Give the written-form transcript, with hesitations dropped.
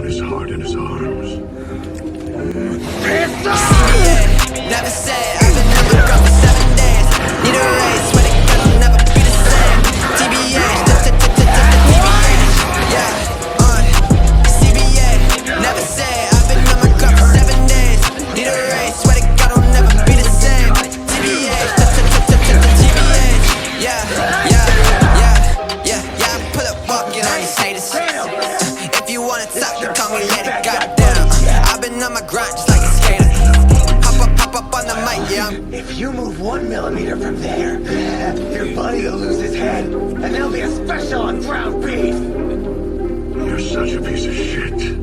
his heart in his arms. Never say I've been on my grind for 7 days. Need a raise, swear to God I'll never be the same. TBH, TBH, yeah, CBA. Never say I've been on my grind for 7 days. Need a raise, swear to God I'll never be the same. TBH, TBH, yeah, I pull up walking on these haters. If you wanna talk, then call me later, goddamn. I've been on my grind just like a skater. Hop up on the mic, yeah. If you move 1 millimeter from there, your buddy will lose his head, and there'll be a special on ground beef. You're such a piece of shit.